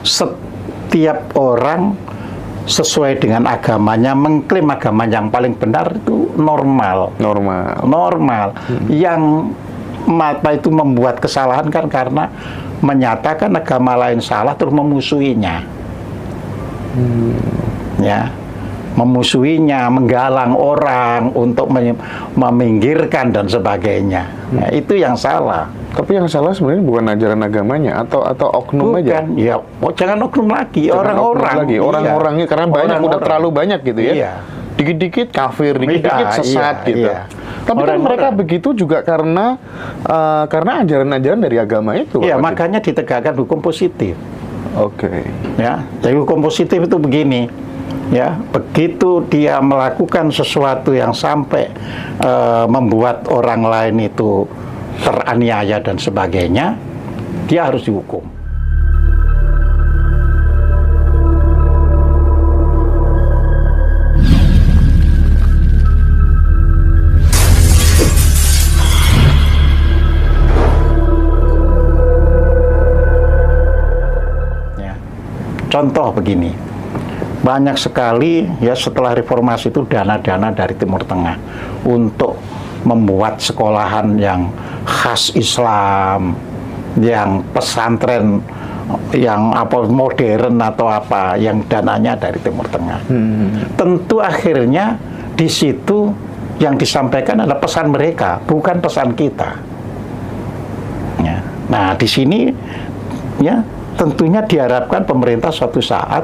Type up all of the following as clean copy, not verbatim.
setiap orang sesuai dengan agamanya, mengklaim agama yang paling benar itu normal. Yang mata itu membuat kesalahan kan karena menyatakan agama lain salah terus memusuhinya. Ya, memusuhinya, menggalang orang untuk meminggirkan dan sebagainya. Nah, itu yang salah. Tapi yang salah sebenarnya bukan ajaran agamanya atau oknum aja. Ya, jangan oknum lagi, orang-orangnya karena banyak, udah terlalu banyak gitu ya. Iya. Dikit-dikit kafir, dikit-dikit sesat gitu. Iya. Tapi kan mereka begitu juga karena ajaran-ajaran dari agama itu. Iya, makanya ditegakkan hukum positif. Oke. Ya, jadi hukum positif itu begini. Ya, begitu dia melakukan sesuatu yang sampai membuat orang lain itu teraniaya dan sebagainya, dia harus dihukum. Ya. Contoh begini. Banyak sekali ya setelah reformasi itu dana-dana dari Timur Tengah untuk membuat sekolahan yang khas Islam, yang pesantren yang modern atau apa, yang dananya dari Timur Tengah. Tentu akhirnya di situ yang disampaikan adalah pesan mereka, bukan pesan kita. Ya. Nah, di sini ya tentunya diharapkan pemerintah suatu saat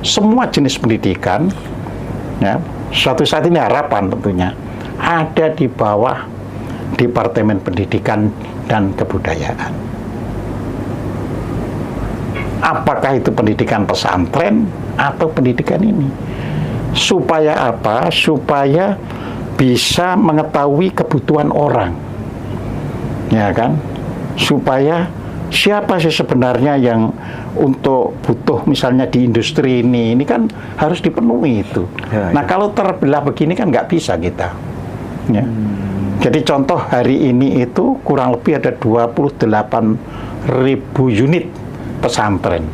semua jenis pendidikan, ya, suatu saat ini harapan tentunya ada di bawah Departemen Pendidikan dan Kebudayaan. Apakah itu pendidikan pesantren atau pendidikan ini? Supaya apa? Supaya bisa mengetahui kebutuhan orang, ya kan? Supaya siapa sih sebenarnya yang untuk butuh misalnya di industri ini kan harus dipenuhi itu. Nah, kalau terbelah begini kan nggak bisa kita. Ya. Jadi contoh hari ini itu kurang lebih ada 28.000 unit pesantren.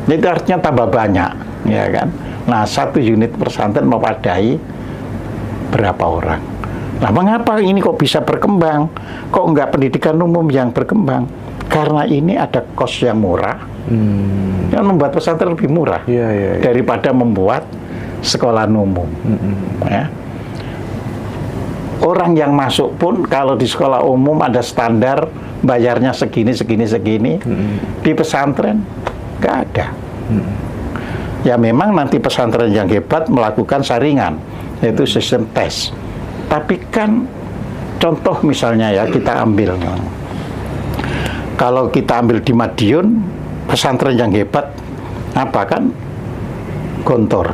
Itu artinya tambah banyak, ya kan? Nah, satu unit pesantren memadai berapa orang? Nah, mengapa ini kok bisa berkembang? Kok enggak pendidikan umum yang berkembang? Karena ini ada kos yang murah, yang membuat pesantren lebih murah daripada membuat sekolah umum. Ya. Orang yang masuk pun kalau di sekolah umum ada standar bayarnya segini. Di pesantren nggak ada. Ya memang nanti pesantren yang hebat melakukan saringan, yaitu sistem tes. Tapi kan contoh misalnya ya kita ambil. Kalau kita ambil di Madiun, pesantren yang hebat, apa kan? Gontor.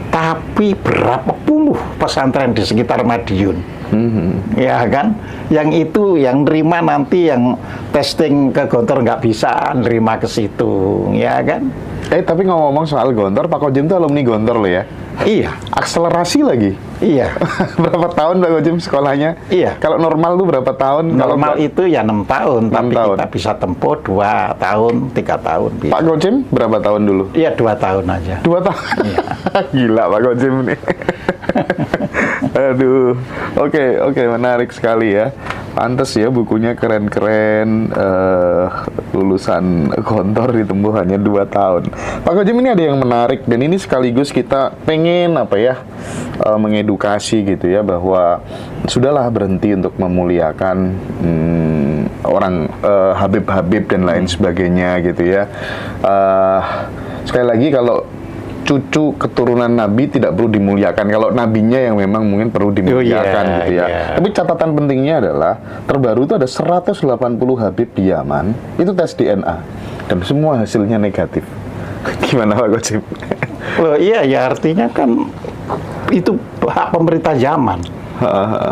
Tapi berapa puluh pesantren di sekitar Madiun, ya kan? Yang itu yang nerima nanti yang testing ke Gontor nggak bisa nerima ke situ, ya kan? Tapi ngomong-ngomong soal Gontor, Pak Kojem itu alumni Gontor loh ya? Iya. Akselerasi lagi? Iya. Berapa tahun Pak Kojem sekolahnya? Iya. Kalau normal tuh berapa tahun? Normal itu ya 6 tahun, 6 tapi tahun. kita bisa tempuh 2 tahun, 3 tahun. Bisa. Pak Kojem berapa tahun dulu? Iya, 2 tahun aja. 2 tahun? Iya. Gila Pak Kojem nih. Aduh, oke, menarik sekali ya. Pantes ya bukunya keren-keren, lulusan Gontor ditempuh hanya 2 tahun. Pak Kojem, ini ada yang menarik dan ini sekaligus kita pengen mengedukasi gitu ya, bahwa sudahlah berhenti untuk memuliakan orang Habib-Habib dan lain sebagainya gitu ya. Sekali lagi, kalau cucu keturunan Nabi tidak perlu dimuliakan, kalau nabinya yang memang mungkin perlu dimuliakan gitu ya. Tapi catatan pentingnya adalah terbaru itu ada 180 Habib di Yaman itu tes DNA dan semua hasilnya negatif. Gimana Pak Kojem? Loh, iya ya, artinya kan itu hak pemerintah Yaman.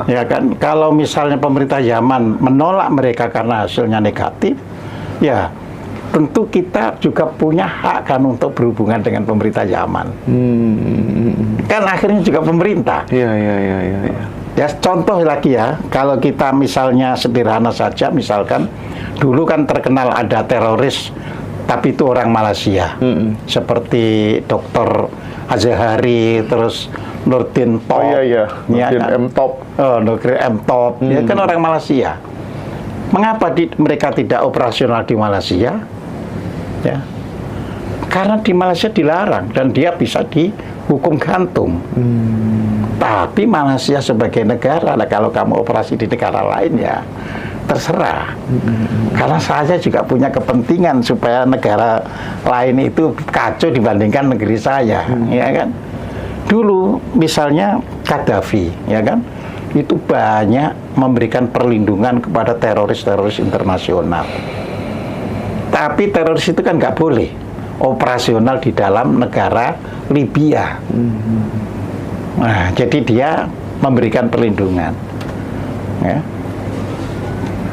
Ya kan, kalau misalnya pemerintah Yaman menolak mereka karena hasilnya negatif, ya tentu kita juga punya hak kan untuk berhubungan dengan pemerintah Yaman. Kan akhirnya juga pemerintah. Iya. Ya contoh lagi ya, kalau kita misalnya sederhana saja, misalkan dulu kan terkenal ada teroris tapi itu orang Malaysia, seperti Dr. Azhari, terus Nurdin Top, Nurdin kan? M Top, Nurdin M Top, dia kan orang Malaysia. Mengapa mereka tidak operasional di Malaysia? Ya, karena di Malaysia dilarang dan dia bisa dihukum gantung. Tapi Malaysia sebagai negara, kalau kamu operasi di negara lain ya terserah. Karena saya juga punya kepentingan supaya negara lain itu kacau dibandingkan negeri saya, ya kan? Dulu misalnya Gaddafi, ya kan? Itu banyak memberikan perlindungan kepada teroris-teroris internasional. Tapi teroris itu kan nggak boleh operasional di dalam negara Libya. Nah, jadi dia memberikan perlindungan. Ya.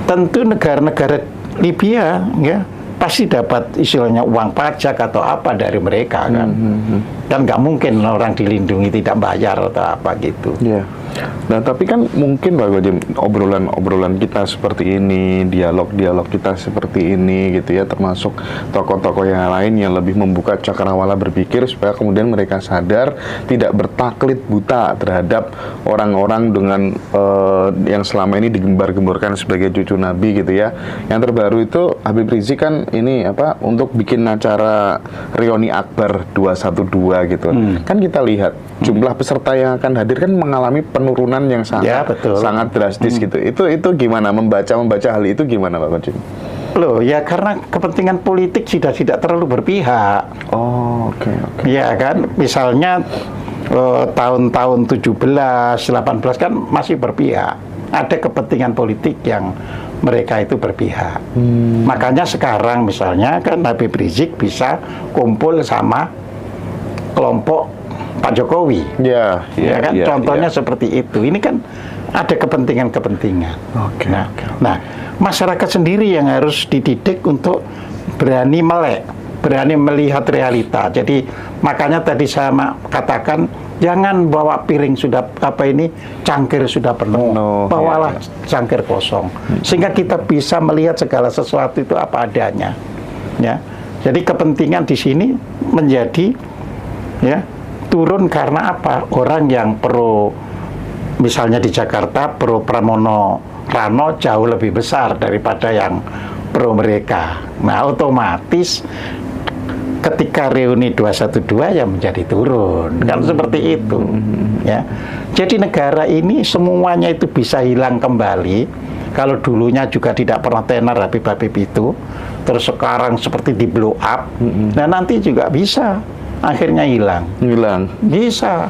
Tentu negara-negara Libya ya pasti dapat istilahnya uang pajak atau apa dari mereka kan. Kan nggak mungkin orang dilindungi tidak bayar atau apa gitu. Yeah. Nah, tapi kan mungkin Pak Gojim, obrolan kita seperti ini, dialog kita seperti ini gitu ya, termasuk tokoh-tokoh yang lain yang lebih membuka cakrawala berpikir supaya kemudian mereka sadar tidak bertaklid buta terhadap orang-orang dengan yang selama ini digembar-gemborkan sebagai cucu Nabi gitu ya. Yang terbaru itu Habib Rizik kan ini untuk bikin acara Reuni Akbar 212 gitu. Kan kita lihat jumlah peserta yang akan hadir kan mengalami penurunan yang sangat drastis gitu. Itu gimana membaca hal itu gimana Pak Gojim? Loh, ya karena kepentingan politik sudah tidak terlalu berpihak. Oh, oke. Ya kan, misalnya tahun-tahun 17, 18 kan masih berpihak. Ada kepentingan politik yang mereka itu berpihak. Makanya sekarang misalnya kan Habib Rizik bisa kumpul sama kelompok Pak Jokowi. Ya kan, contohnya seperti itu. Ini kan ada kepentingan-kepentingan. Nah, masyarakat sendiri yang harus dididik untuk berani melek, berani melihat realita. Jadi makanya tadi saya katakan jangan bawa piring sudah cangkir sudah penuh, bawalah cangkir kosong, sehingga kita bisa melihat segala sesuatu itu apa adanya. Ya, jadi kepentingan di sini menjadi turun karena apa? Orang yang misalnya di Jakarta pro Pramono Rano jauh lebih besar daripada yang pro mereka. Nah, otomatis ketika reuni 212 ya menjadi turun. Kan seperti itu. Ya. Jadi negara ini semuanya itu bisa hilang kembali. Kalau dulunya juga tidak pernah tenar Habib-Habib itu, terus sekarang seperti di blow up. Nah, nanti juga bisa akhirnya hilang bisa.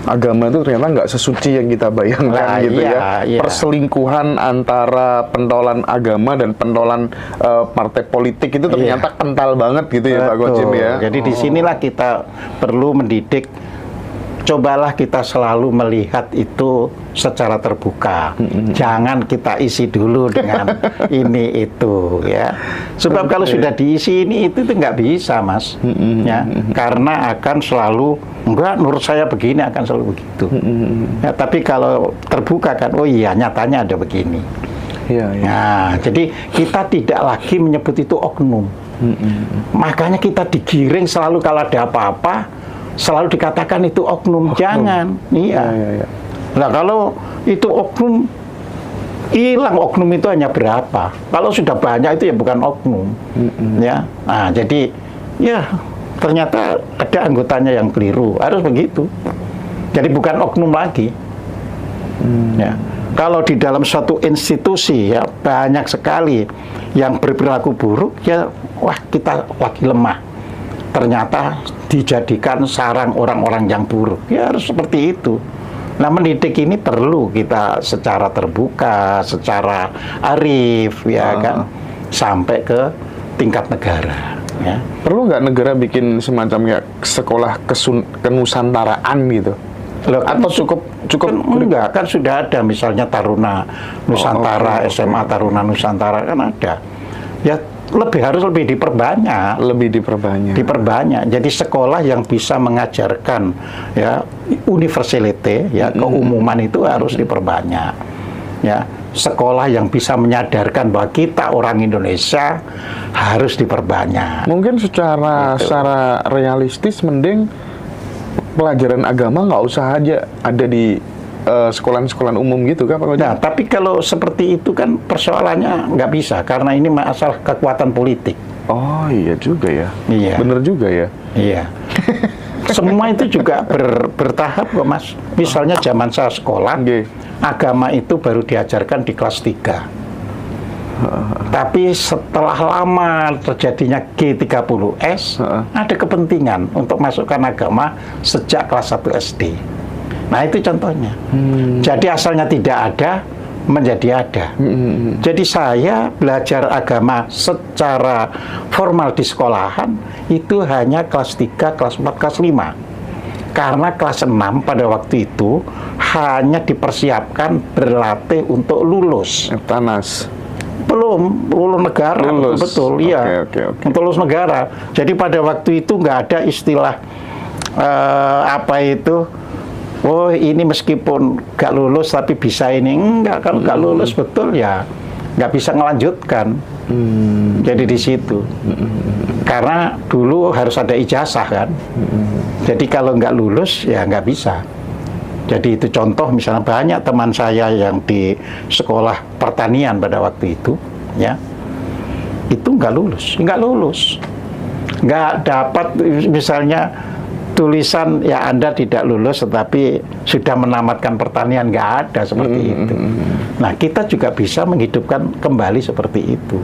Agama itu ternyata nggak sesuci yang kita bayangkan gitu ya. Perselingkuhan antara pentolan agama dan pentolan partai politik itu ternyata kental banget gitu ya Pak Gojim ya. Jadi disinilah kita perlu mendidik. Cobalah kita selalu melihat itu secara terbuka. Jangan kita isi dulu dengan ini itu ya. Sebab kalau sudah diisi ini itu nggak bisa Mas. Ya, karena akan selalu enggak menurut saya begini akan selalu begitu. Ya, tapi kalau terbuka kan oh iya nyatanya ada begini. Nah, jadi kita tidak lagi menyebut itu oknum. Makanya kita digiring selalu kalau ada apa-apa selalu dikatakan itu oknum. Jangan. Nah, kalau itu oknum hilang, oknum itu hanya berapa? Kalau sudah banyak itu ya bukan oknum. Ya. Nah, jadi ya ternyata ada anggotanya yang keliru. Harus begitu. Jadi bukan oknum lagi. Ya. Kalau di dalam suatu institusi ya banyak sekali yang berperilaku buruk ya wah kita lagi lemah. Ternyata dijadikan sarang orang-orang yang buruk. Ya harus seperti itu. Nah, mendidik ini perlu kita secara terbuka, secara arif, ya kan, sampai ke tingkat negara. Ya. Perlu nggak negara bikin semacam ya sekolah kenusantaraan gitu? Loh, atau cukup enggak kan sudah ada misalnya Taruna Nusantara, SMA Taruna Nusantara kan ada. Ya harus lebih diperbanyak. Jadi sekolah yang bisa mengajarkan ya universality ya keumuman itu harus diperbanyak. Ya, sekolah yang bisa menyadarkan bahwa kita orang Indonesia harus diperbanyak. Mungkin secara realistis mending pelajaran agama nggak usah aja ada di sekolah-sekolah umum gitu kan Pak Koji? Nah, tapi kalau seperti itu kan persoalannya nggak bisa karena ini masalah kekuatan politik. Oh iya juga ya. Iya. Bener juga ya. Iya. Semua itu juga bertahap kok Mas. Misalnya zaman saya sekolah, agama itu baru diajarkan di kelas 3. Tapi setelah lama terjadinya G30S, ada kepentingan untuk masukkan agama sejak kelas 1 SD. Nah itu contohnya. Jadi asalnya tidak ada, menjadi ada. Jadi saya belajar agama secara formal di sekolahan itu hanya kelas 3, kelas 4, kelas 5. Karena kelas 6 pada waktu itu hanya dipersiapkan berlatih untuk lulus. Tanas. Belum, lulus negara. Lulus. Betul, iya. Okay. Untuk lulus negara. Jadi pada waktu itu nggak ada istilah oh ini meskipun gak lulus tapi bisa ini. Enggak, kalau gak lulus betul ya nggak bisa ngelanjutkan. Jadi di situ. Karena dulu harus ada ijazah kan. Jadi kalau nggak lulus ya nggak bisa. Jadi itu contoh misalnya banyak teman saya yang di sekolah pertanian pada waktu itu ya itu nggak lulus, nggak dapat misalnya tulisan ya Anda tidak lulus tetapi sudah menamatkan pertanian, nggak ada seperti itu. Nah kita juga bisa menghidupkan kembali seperti itu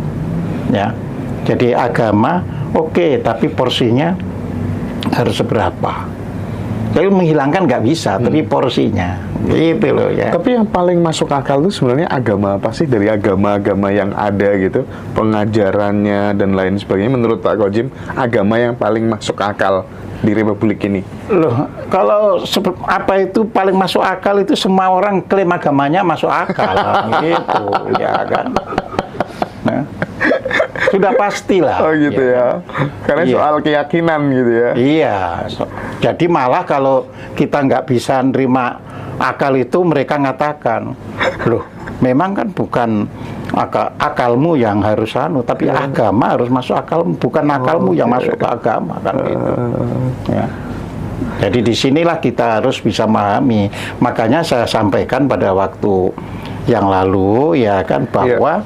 ya. Jadi agama oke, tapi porsinya harus seberapa. Jadi menghilangkan nggak bisa, tapi porsinya gitu loh ya. Tapi yang paling masuk akal itu sebenarnya agama apa sih dari agama-agama yang ada gitu, pengajarannya dan lain sebagainya. Menurut Pak Kojim, agama yang paling masuk akal di Republik ini? Loh, kalau apa itu paling masuk akal itu semua orang klaim agamanya masuk akal, gitu ya kan. Nah, sudah pastilah. Oh gitu ya. Karena soal keyakinan gitu ya. Iya. Jadi malah kalau kita nggak bisa nerima akal itu, mereka ngatakan, loh, memang kan bukan akalmu yang harus tapi agama harus masuk akalmu, bukan akalmu yang masuk ke agama kan gitu. Ya. Jadi disinilah kita harus bisa memahami. Makanya saya sampaikan pada waktu yang lalu ya kan bahwa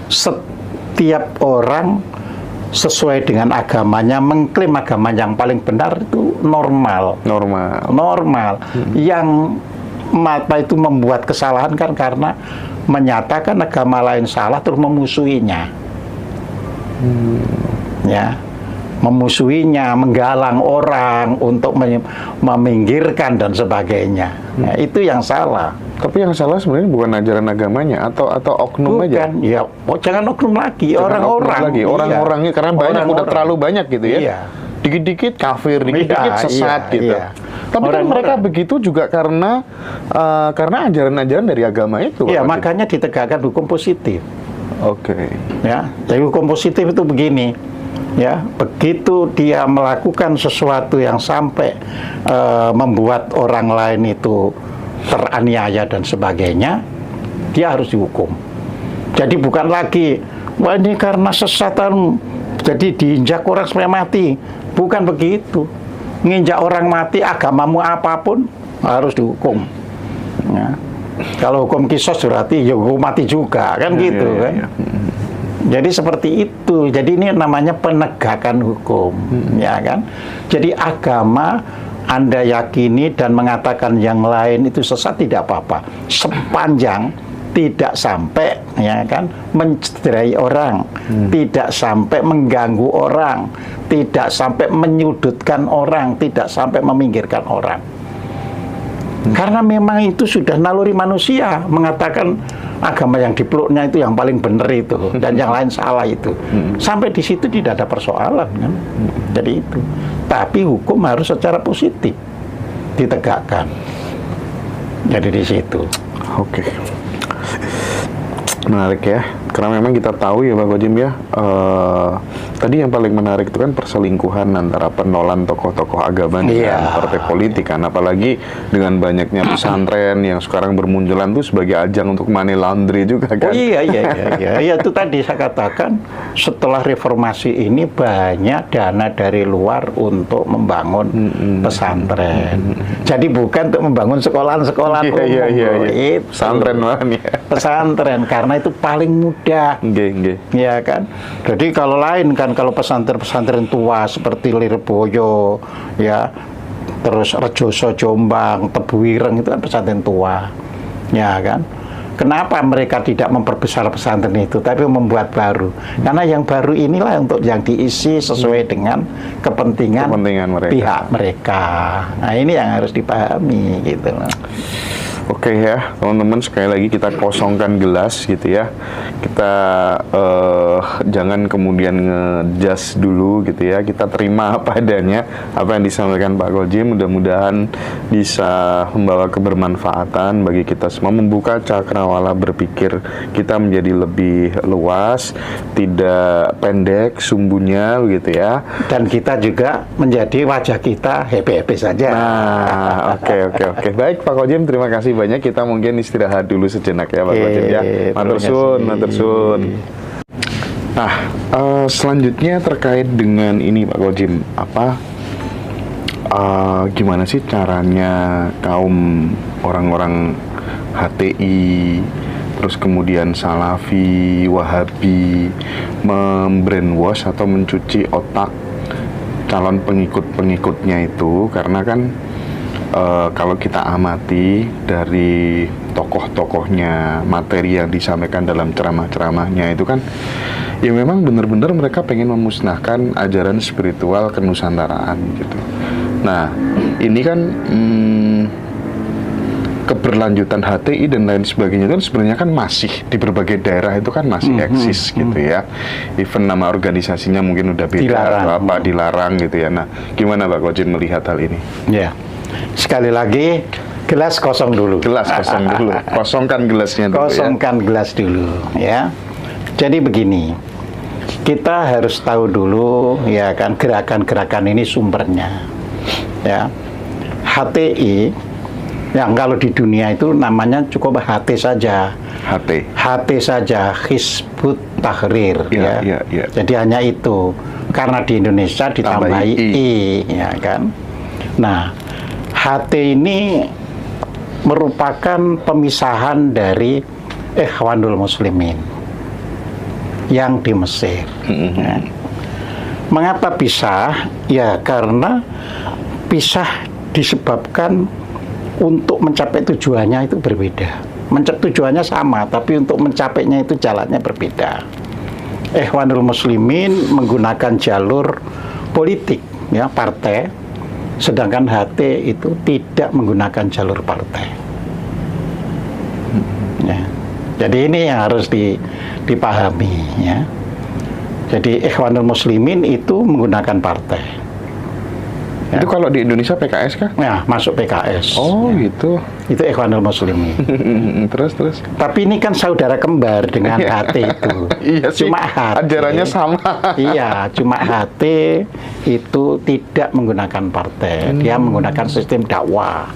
setiap orang sesuai dengan agamanya mengklaim agama yang paling benar itu normal. Yang apa itu membuat kesalahan kan karena menyatakan agama lain salah terus memusuhinya. Ya, memusuhinya, menggalang orang untuk meminggirkan dan sebagainya. Nah, itu yang salah. Tapi yang salah sebenarnya bukan ajaran agamanya atau oknum bukan, aja. Ya, jangan oknum lagi, orang-orangnya karena banyak udah terlalu banyak gitu ya. Iya. Dikit-dikit kafir, dikit-dikit sesat gitu. Iya. Tapi kan mereka begitu juga karena ajaran-ajaran dari agama itu. Iya, makanya ditegakkan hukum positif. Oke. Ya, jadi hukum positif itu begini. Ya, begitu dia melakukan sesuatu yang sampai membuat orang lain itu teraniaya dan sebagainya, dia harus dihukum. Jadi bukan lagi, wah ini karena sesatan jadi diinjak orang sampai mati. Bukan begitu. Nginjak orang mati, agamamu apapun harus dihukum. Ya. Kalau hukum kisos berarti ya hukum mati juga, kan gitu kan. Jadi seperti itu. Jadi ini namanya penegakan hukum, ya kan. Jadi agama Anda yakini dan mengatakan yang lain itu sesat tidak apa-apa, sepanjang tidak sampai ya kan mencederai orang, tidak sampai mengganggu orang, tidak sampai menyudutkan orang, tidak sampai meminggirkan orang. Karena memang itu sudah naluri manusia mengatakan agama yang dipeluknya itu yang paling benar itu dan yang lain salah itu. Sampai di situ tidak ada persoalan kan. Jadi itu. Tapi hukum harus secara positif ditegakkan. Jadi di situ. Oke. Menarik ya. Karena memang kita tahu ya Pak Gojim ya, tadi yang paling menarik itu kan perselingkuhan antara penolan tokoh-tokoh agama dengan partai politik kan, apalagi dengan banyaknya pesantren yang sekarang bermunculan tuh sebagai ajang untuk money laundry juga kan. Oh iya, itu tadi saya katakan setelah reformasi ini banyak dana dari luar untuk membangun pesantren. Jadi bukan untuk membangun sekolahan-sekolahan umum. Iya. Pesantren Pesantren karena itu paling mudah. Ya kan. Jadi kalau lain kan, kalau pesantren-pesantren tua seperti Lirboyo, ya, terus Rejoso Jombang, Tebuireng itu kan pesantren tua, ya kan. Kenapa mereka tidak memperbesar pesantren itu, tapi membuat baru? Karena yang baru inilah untuk yang diisi sesuai dengan kepentingan mereka. Pihak mereka. Nah ini yang harus dipahami gitu. Oke ya, teman-teman, sekali lagi kita kosongkan gelas gitu ya. Kita jangan kemudian ngejudge dulu gitu ya. Kita terima apa adanya, apa yang disampaikan Pak Gojim. Mudah-mudahan bisa membawa kebermanfaatan bagi kita semua, membuka cakrawala berpikir kita menjadi lebih luas, tidak pendek sumbunya begitu ya. Dan kita juga menjadi wajah kita happy-happy saja. Nah, oke. Baik Pak Gojim, terima kasih banyak. Kita mungkin istirahat dulu sejenak ya Pak Gojim ya. Matur suwun. Nah, selanjutnya terkait dengan ini Pak Gojim, gimana sih caranya kaum orang-orang HTI, terus kemudian Salafi, Wahabi membrainwash atau mencuci otak calon pengikut-pengikutnya itu? Karena kan kalau kita amati dari tokoh-tokohnya, materi yang disampaikan dalam ceramah-ceramahnya itu kan, ya memang benar-benar mereka pengen memusnahkan ajaran spiritual kenusantaraan gitu. Nah, ini kan keberlanjutan HTI dan lain sebagainya itu sebenarnya kan masih di berbagai daerah itu kan masih eksis gitu ya. Even nama organisasinya mungkin udah beda atau apa, dilarang gitu ya. Nah, gimana Pak Gojim melihat hal ini? Ya. Sekali lagi, gelas kosong dulu. Kosongkan gelasnya dulu. Gelas dulu, ya. Jadi begini, kita harus tahu dulu, ya kan, gerakan-gerakan ini sumbernya, ya. HTI, yang kalau di dunia itu namanya cukup HT saja. HT saja, Hizbut Tahrir, ya. Jadi hanya itu. Karena di Indonesia ditambahi I, ya kan. Nah, HT ini merupakan pemisahan dari Ikhwanul Muslimin yang di Mesir. Ya. Mengapa pisah? Ya karena pisah disebabkan untuk mencapai tujuannya itu berbeda. Tujuannya sama, tapi untuk mencapainya itu jalannya berbeda. Ikhwanul Muslimin menggunakan jalur politik, ya, partai. Sedangkan HT itu tidak menggunakan jalur partai. Ya. Jadi ini yang harus dipahami, ya. Jadi Ikhwanul Muslimin itu menggunakan partai. Ya. Itu kalau di Indonesia PKS kah? Ya, masuk PKS. Oh, ya. Gitu. Itu Ikhwanul Muslimin. Terus. Tapi ini kan saudara kembar dengan HT itu. Iya sih. Cuma HT. Ajarannya sama. Iya, cuma HT itu tidak menggunakan partai. Dia menggunakan sistem dakwah.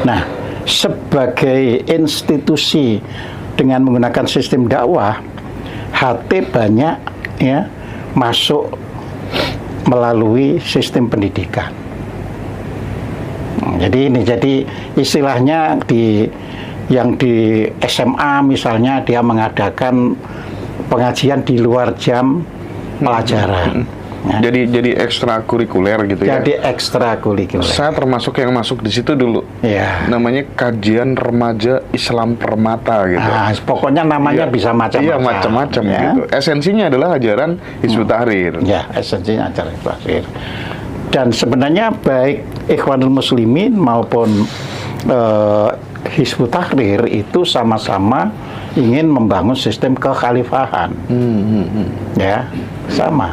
Nah, sebagai institusi dengan menggunakan sistem dakwah, HT banyak ya masuk melalui sistem pendidikan. Jadi istilahnya yang di SMA misalnya dia mengadakan pengajian di luar jam pelajaran. Ya. Jadi ekstrakurikuler gitu ya. Jadi ekstrakurikuler. Saya termasuk yang masuk di situ dulu. Ya. Namanya Kajian Remaja Islam Permata gitu. Nah, pokoknya namanya bisa macam-macam. Iya, macam-macam ya. gitu. Esensinya adalah ajaran Hizbut Tahrir. Ya, esensinya ajaran Hizbut Tahrir. Dan sebenarnya baik Ikhwanul Muslimin maupun Hizbut Tahrir itu sama-sama ingin membangun sistem kekhalifahan. Ya, sama.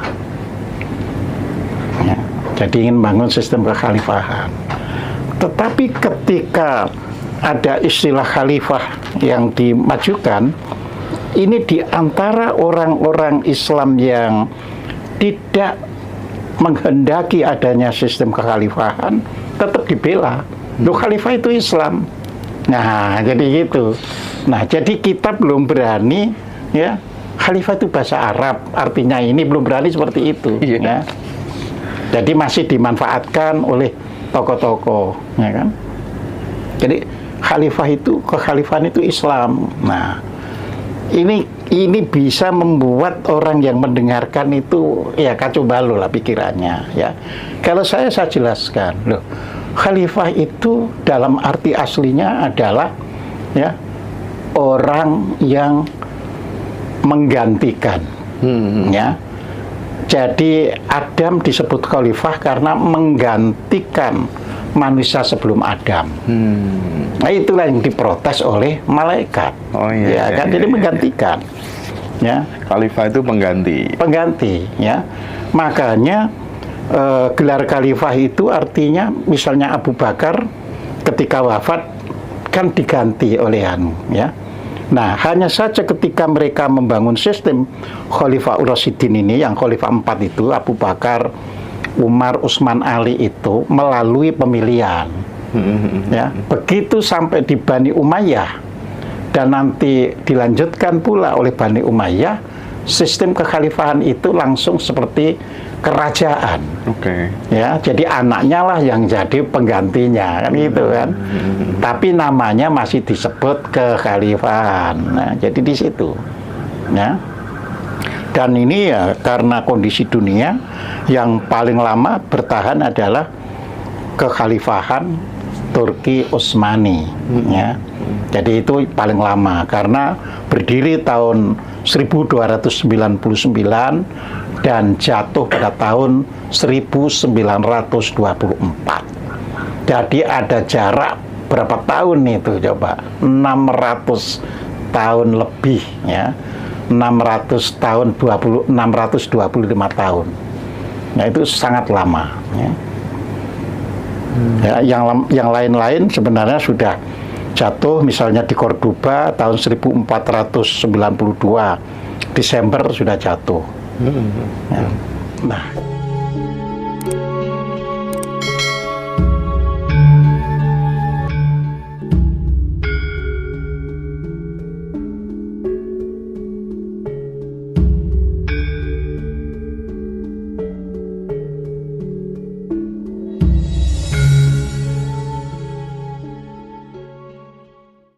Ya, jadi ingin membangun sistem kekhalifahan. Tetapi ketika ada istilah khalifah yang dimajukan, ini di antara orang-orang Islam yang tidak menghendaki adanya sistem kekhalifahan tetap dibela. Loh, khalifah itu Islam. Nah, jadi gitu. Nah, jadi kita belum berani, ya, khalifah itu bahasa Arab, artinya ini belum berani seperti itu. Iya. Ya. Jadi masih dimanfaatkan oleh tokoh-tokoh, ya kan? Jadi kekhalifahan itu Islam. Nah, ini bisa membuat orang yang mendengarkan itu ya kacau balau lah pikirannya, ya. Kalau saya jelaskan, loh, khalifah itu dalam arti aslinya adalah ya orang yang menggantikan, ya. Jadi Adam disebut khalifah karena menggantikan manusia sebelum Adam. Nah, itulah yang diprotes oleh malaikat. Oh iya, ya kan, iya, jadi iya, menggantikan. Ya, Khalifah itu pengganti. pengganti, ya. Makanya gelar khalifah itu artinya misalnya Abu Bakar ketika wafat kan diganti oleh ya. Nah, hanya saja ketika mereka membangun sistem Khalifah Ur-Rasyidin ini, yang Khalifah 4 itu, Abu Bakar, Umar, Utsman, Ali itu melalui pemilihan. Ya, begitu sampai di Bani Umayyah dan nanti dilanjutkan pula oleh Bani Umayyah, sistem kekhalifahan itu langsung seperti kerajaan. Oke. Ya, jadi anaknya lah yang jadi penggantinya, kan gitu kan. Tapi namanya masih disebut kekhalifahan. Nah, jadi di situ. Ya. Dan ini ya karena kondisi dunia yang paling lama bertahan adalah kekhalifahan Turki Utsmani, ya. Jadi itu paling lama karena berdiri tahun 1299 dan jatuh pada tahun 1924. Jadi ada jarak berapa tahun itu coba? 600 tahun lebih, ya. 625 tahun. Nah, itu sangat lama, ya. Ya, yang lain-lain sebenarnya sudah jatuh, misalnya di Cordoba tahun 1492 Desember sudah jatuh. Ya. Nah,